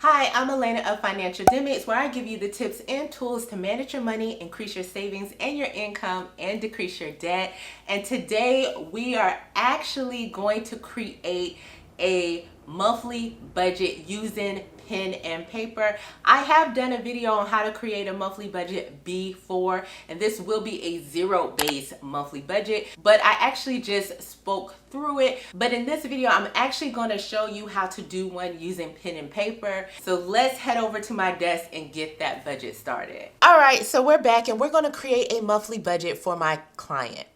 Hi, I'm Elena of Financialdemics, where I give you the tips and tools to manage your money, increase your savings and your income, and decrease your debt. And today we are actually going to create a monthly budget using pen and paper. I have done a video on how to create a monthly budget before, and this will be a zero-based monthly budget, but I actually just spoke through it. But in this video, I'm actually going to show you how to do one using pen and paper. So let's head over to my desk and get that budget started. All right, so we're back and we're going to create a monthly budget for my client.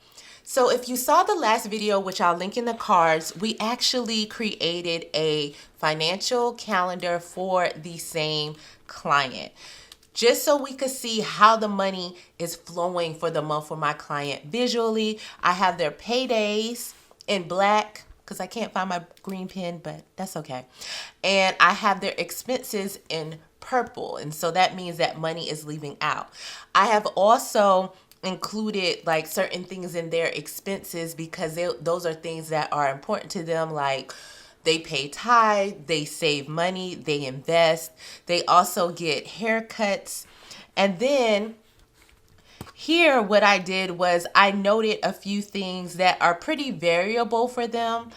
So if you saw the last video, which I'll link in the cards, we actually created a financial calendar for the same client, just so we could see how the money is flowing for the month for my client visually. I have their paydays in black because I can't find my green pen, but that's okay. And I have their expenses in purple, and so that means that money is leaving out. I have also included like certain things in their expenses because those are things that are important to them, like they pay tithe, they save money, they invest, they also get haircuts. And then here, what I did was I noted a few things that are pretty variable for them,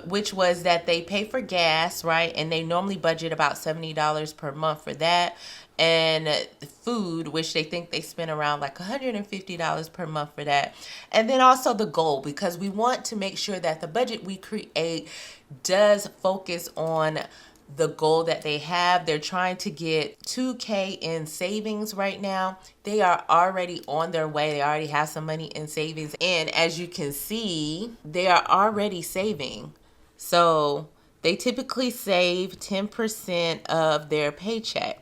which was that they pay for gas, right? And they normally budget about $70 per month for that. And food, which they think they spend around like $150 per month for that. And then also the goal, because we want to make sure that the budget we create does focus on the goal that they have. They're trying to get 2K in savings right now. They are already on their way. They already have some money in savings. And as you can see, they are already saving. So they typically save 10% of their paycheck.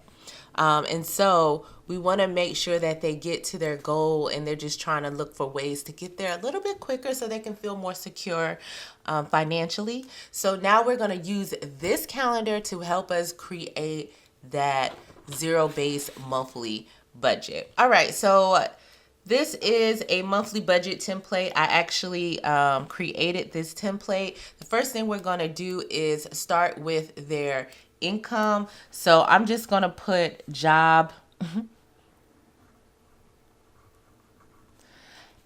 And so we want to make sure that they get to their goal, and they're just trying to look for ways to get there a little bit quicker so they can feel more secure financially. So now we're going to use this calendar to help us create that zero-based monthly budget. All right, so this is a monthly budget template. I actually created this template. The first thing we're going to do is start with their income. So I'm just going to put job.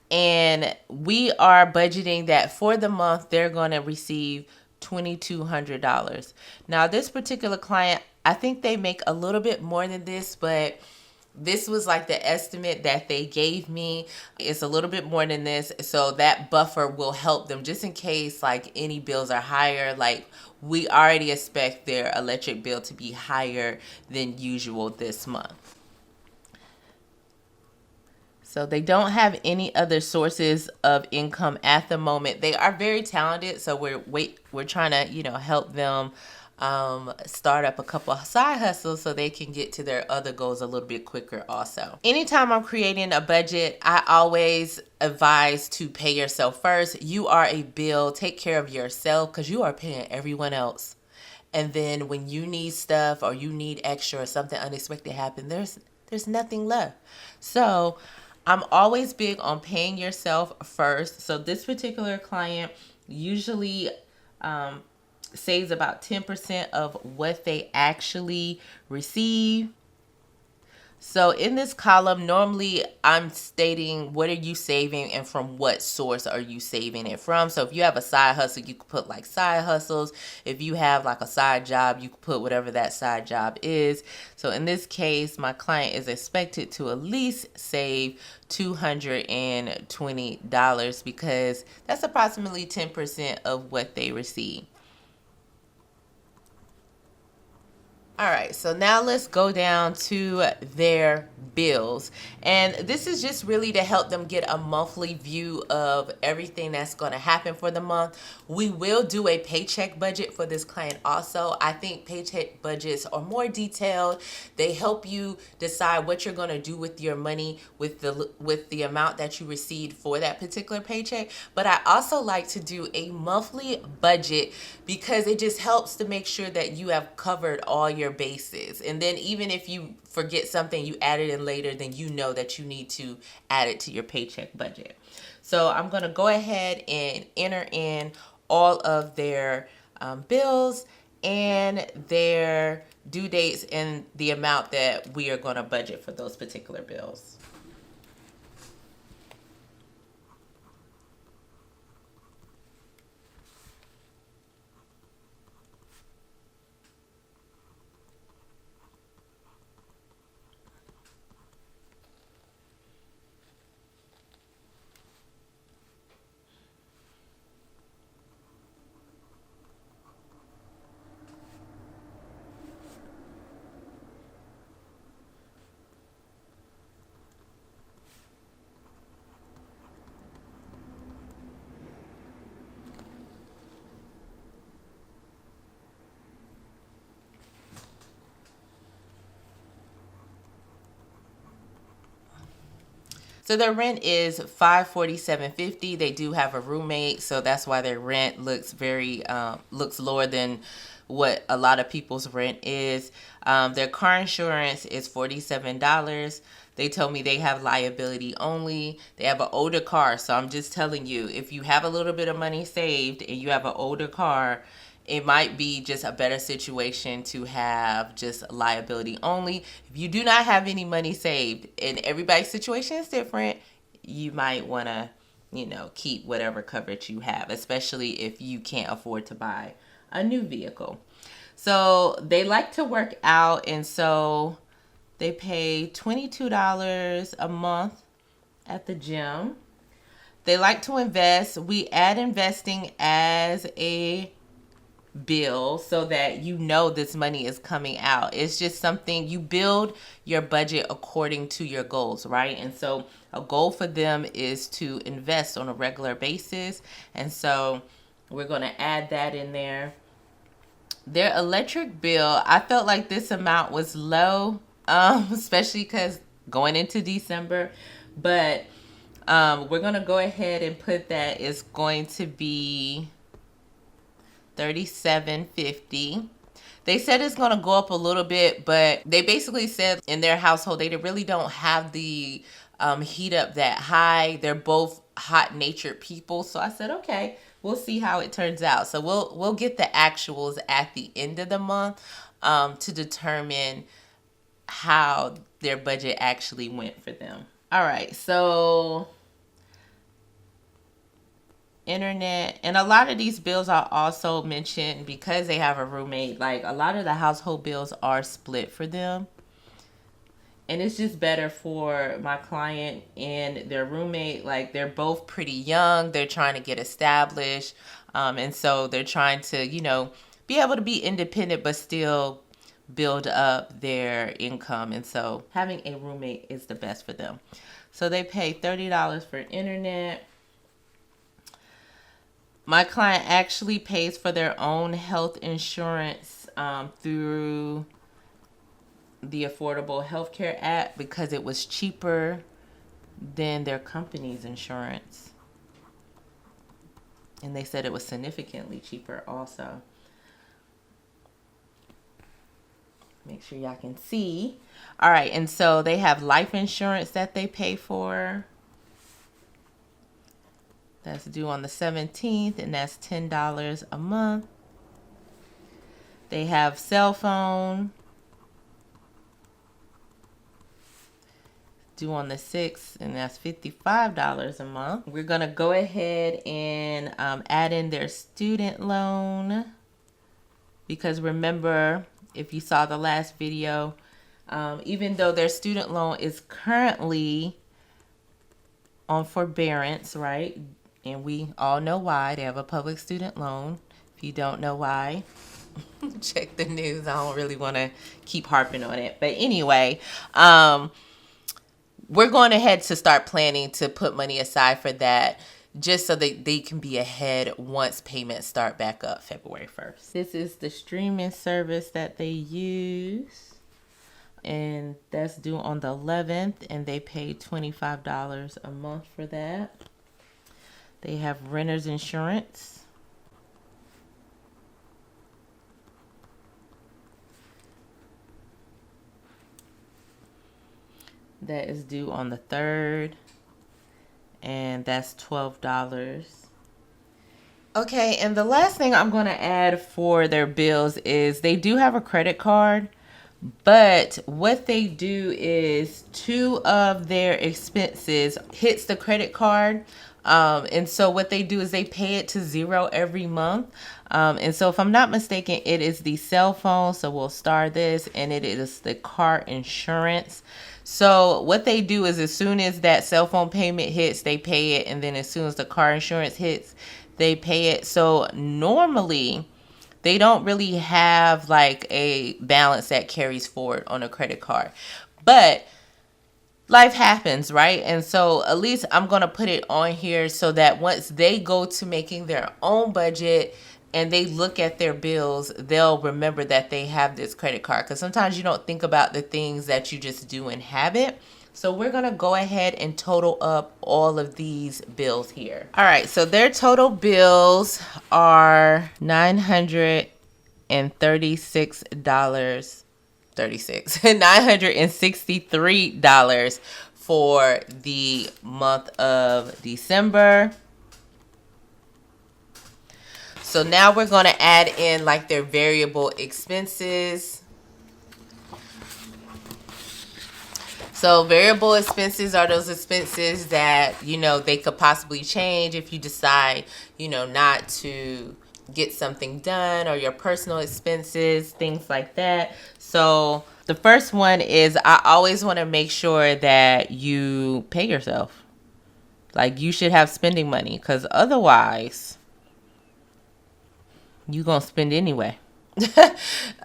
And we are budgeting that for the month they're going to receive $2,200. Now this particular client, I think they make a little bit more than this, but this was like the estimate that they gave me. It's a little bit more than this, so that buffer will help them just in case like any bills are higher. Like we already expect their electric bill to be higher than usual this month. So they don't have any other sources of income at the moment. They are very talented, so we're trying to help them start up a couple of side hustles so they can get to their other goals a little bit quicker also. Anytime I'm creating a budget, I always advise to pay yourself first. You are a bill. Take care of yourself because you are paying everyone else. And then when you need stuff or you need extra or something unexpected happen, there's nothing left. So I'm always big on paying yourself first. So this particular client usually saves about 10% of what they actually receive. So in this column, normally I'm stating what are you saving and from what source are you saving it from. So if you have a side hustle, you could put like side hustles. If you have like a side job, you could put whatever that side job is. So in this case, my client is expected to at least save $220 because that's approximately 10% of what they receive. All right, so now let's go down to their bills. And this is just really to help them get a monthly view of everything that's going to happen for the month. We will do a paycheck budget for this client also. I think paycheck budgets are more detailed. They help you decide what you're going to do with your money with the amount that you received for that particular paycheck. But I also like to do a monthly budget because it just helps to make sure that you have covered all your bases. And then even if you forget something, you add it in later, then you know that you need to add it to your paycheck budget. So I'm going to go ahead and enter in all of their bills and their due dates and the amount that we are going to budget for those particular bills. So their rent is $547.50. They do have a roommate, so that's why their rent looks looks lower than what a lot of people's rent is. Their car insurance is $47. They told me they have liability only. They have an older car, so I'm just telling you, if you have a little bit of money saved and you have an older car, it might be just a better situation to have just liability only. If you do not have any money saved, and everybody's situation is different, you might want to, keep whatever coverage you have, especially if you can't afford to buy a new vehicle. So they like to work out, and so they pay $22 a month at the gym. They like to invest. We add investing as a bill so that this money is coming out. It's just something you build your budget according to your goals, right? And so a goal for them is to invest on a regular basis. And so we're going to add that in there. Their electric bill, I felt like this amount was low, especially because going into December. But we're going to go ahead and put that is going to be $37.50. They said it's going to go up a little bit, but they basically said in their household they really don't have the heat up that high. They're both hot-natured people, so I said, okay, we'll see how it turns out. So we'll get the actuals at the end of the month to determine how their budget actually went for them. All right, so internet, and a lot of these bills are also mentioned because they have a roommate. Like, a lot of the household bills are split for them, and it's just better for my client and their roommate. Like, they're both pretty young, they're trying to get established, and so they're trying to be able to be independent but still build up their income, and so having a roommate is the best for them. So they pay $30 for internet. My client actually pays for their own health insurance through the Affordable Healthcare Act because it was cheaper than their company's insurance. And they said it was significantly cheaper also. Make sure y'all can see. All right, and so they have life insurance that they pay for. That's due on the 17th, and that's $10 a month. They have cell phone due on the 6th, and that's $55 a month. We're going to go ahead and add in their student loan, because remember, if you saw the last video, even though their student loan is currently on forbearance, right? And we all know why. They have a public student loan. If you don't know why, check the news. I don't really want to keep harping on it. But anyway, we're going ahead to start planning to put money aside for that, just so that they can be ahead once payments start back up February 1st. This is the streaming service that they use, and that's due on the 11th, and they pay $25 a month for that. They have renter's insurance. That is due on the 3rd, and that's $12. Okay, and the last thing I'm going to add for their bills is they do have a credit card. But what they do is 2 of their expenses hits the credit card. And so what they do is they pay it to 0 every month. And so if I'm not mistaken, it is the cell phone. So we'll star this, and it is the car insurance. So what they do is as soon as that cell phone payment hits, they pay it. And then as soon as the car insurance hits, they pay it. So normally they don't really have like a balance that carries forward on a credit card. But life happens, right? And so at least I'm going to put it on here so that once they go to making their own budget and they look at their bills, they'll remember that they have this credit card. Because sometimes you don't think about the things that you just do in habit. So we're going to go ahead and total up all of these bills here. All right, so their total bills are $933 $963 for the month of December. So now we're going to add in like their variable expenses. So variable expenses are those expenses that, they could possibly change if you decide, not to get something done, or your personal expenses, things like that. So the first one is I always want to make sure that you pay yourself. Like you should have spending money, because otherwise you're going to spend anyway.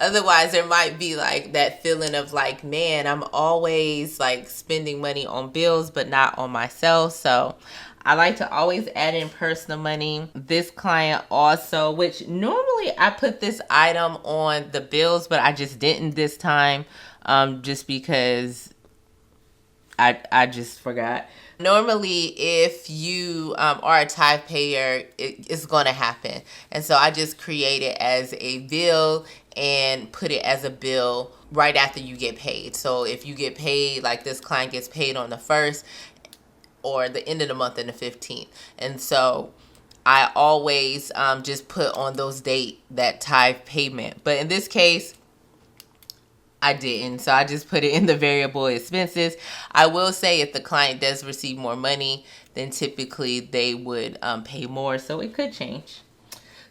Otherwise there might be like that feeling of like, man, I'm always like spending money on bills but not on myself. So I like to always add in personal money. This client also, which normally I put this item on the bills, but I just didn't this time, just because I just forgot. Normally, if you are a tithe payer, it's going to happen. And so I just create it as a bill and put it as a bill right after you get paid. So if you get paid, like this client gets paid on the 1st or the end of the month on the 15th. And so I always just put on those date that tithe payment. But in this case, I didn't. So I just put it in the variable expenses. I will say if the client does receive more money, then typically they would pay more. So it could change.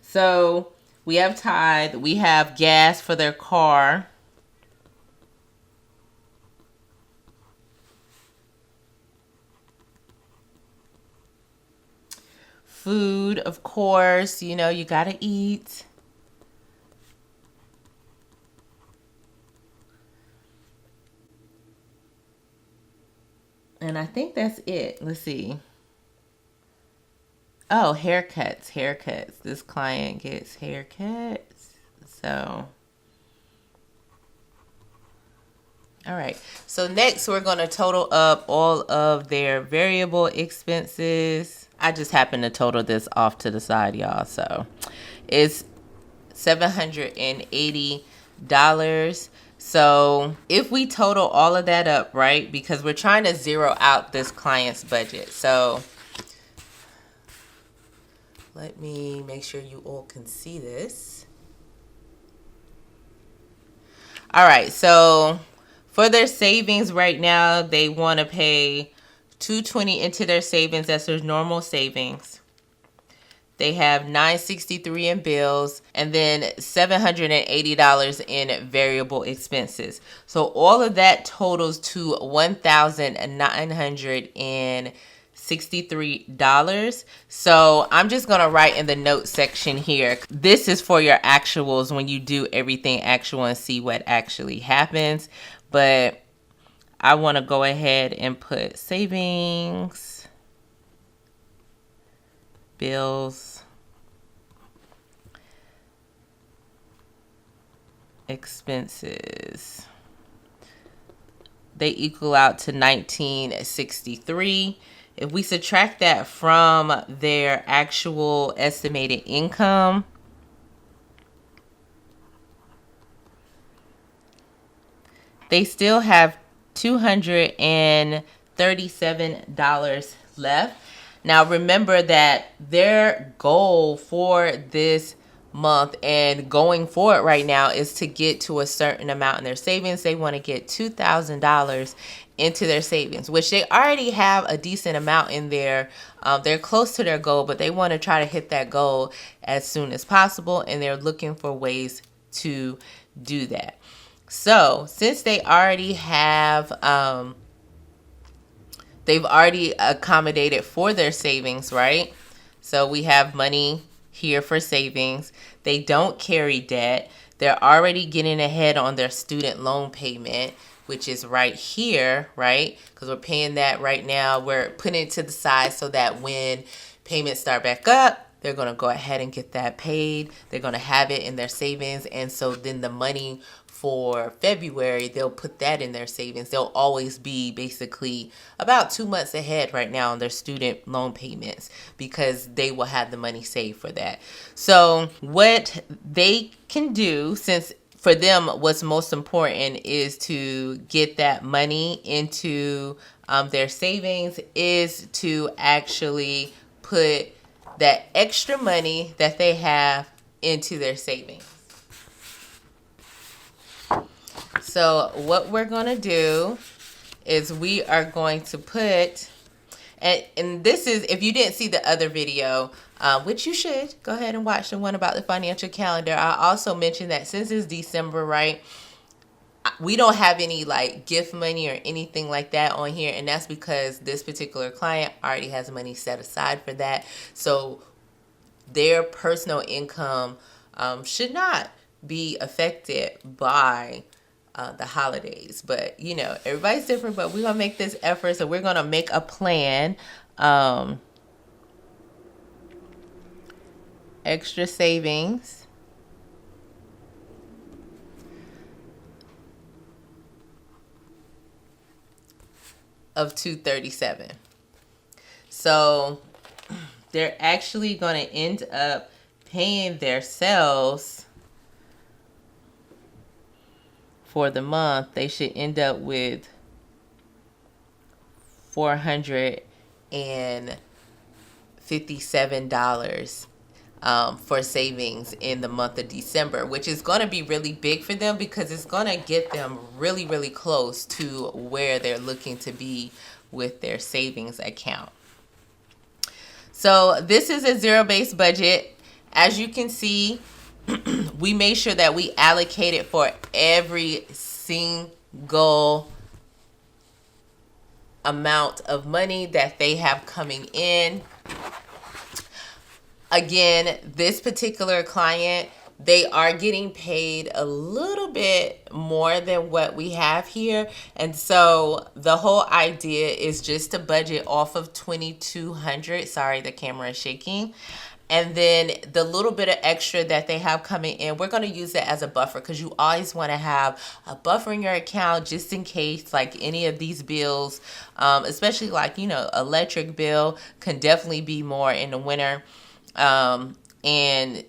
So we have tithe. We have gas for their car. Food, of course, you got to eat. And I think that's it. Let's see. Oh, haircuts. This client gets haircuts. So, all right. So next we're going to total up all of their variable expenses. I just happened to total this off to the side, y'all. So it's $780. So if we total all of that up, right, because we're trying to zero out this client's budget. So let me make sure you all can see this. All right, so for their savings right now, they want to pay $220 into their savings. That's their normal savings. They have $963 in bills and then $780 in variable expenses. So all of that totals to $1,963. So I'm just going to write in the notes section here. This is for your actuals when you do everything actual and see what actually happens. But I want to go ahead and put savings, bills, expenses. They equal out to $1,963. If we subtract that from their actual estimated income, they still have $237 left. Now remember that their goal for this month, and going forward right now is to get to a certain amount in their savings. They want to get $2,000 into their savings, which they already have a decent amount in there. They're close to their goal, but they want to try to hit that goal as soon as possible, and they're looking for ways to do that. So since they already have they've already accommodated for their savings, right? So we have money here for savings. They don't carry debt. They're already getting ahead on their student loan payment, which is right here, right? Because we're paying that right now. We're putting it to the side so that when payments start back up, they're going to go ahead and get that paid. They're going to have it in their savings. And so then the money for February, they'll put that in their savings. They'll always be basically about 2 months ahead right now on their student loan payments because they will have the money saved for that. So what they can do, since for them what's most important is to get that money into their savings, is to actually put that extra money that they have into their savings. So what we're going to do is we are going to put, and this is, if you didn't see the other video, which you should, go ahead and watch the one about the financial calendar. I also mentioned that since it's December, right, we don't have any like gift money or anything like that on here. And that's because this particular client already has money set aside for that. So their personal income should not be affected by the holidays. But you know, everybody's different, but we're gonna make this effort. So we're gonna make a plan. Extra savings of $237. So they're actually going to end up paying themselves for the month. They should end up with $457 for savings in the month of December, which is going to be really big for them because it's going to get them really, really close to where they're looking to be with their savings account. So this is a zero-based budget. As you can see, we made sure that we allocated for every single amount of money that they have coming in. Again, this particular client, they are getting paid a little bit more than what we have here. And so the whole idea is just to budget off of $2,200. Sorry, the camera is shaking. And then the little bit of extra that they have coming in, we're going to use it as a buffer because you always want to have a buffer in your account just in case like any of these bills, especially like, you know, electric bill can definitely be more in the winter. And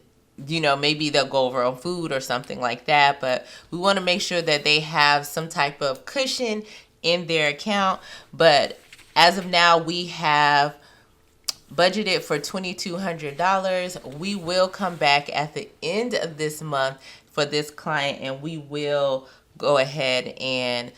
you know, maybe they'll go over on food or something like that, but we want to make sure that they have some type of cushion in their account. But as of now, we have budgeted for $2,200. We will come back at the end of this month for this client, and we will go ahead and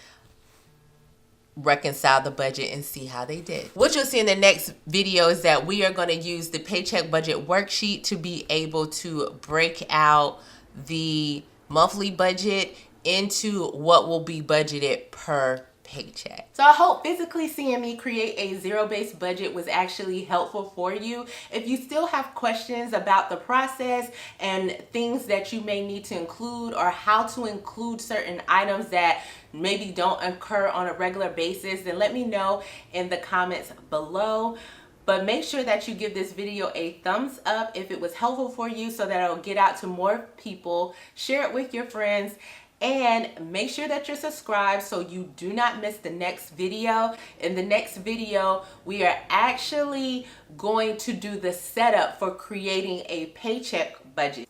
reconcile the budget and see how they did. What you'll see in the next video is that we are going to use the paycheck budget worksheet to be able to break out the monthly budget into what will be budgeted per paycheck. So I hope physically seeing me create a zero-based budget was actually helpful for you. If you still have questions about the process and things that you may need to include or how to include certain items that maybe don't occur on a regular basis, then let me know in the comments below. But make sure that you give this video a thumbs up if it was helpful for you so that it'll get out to more people. Share it with your friends. And make sure that you're subscribed so you do not miss the next video. In the next video, we are actually going to do the setup for creating a paycheck budget.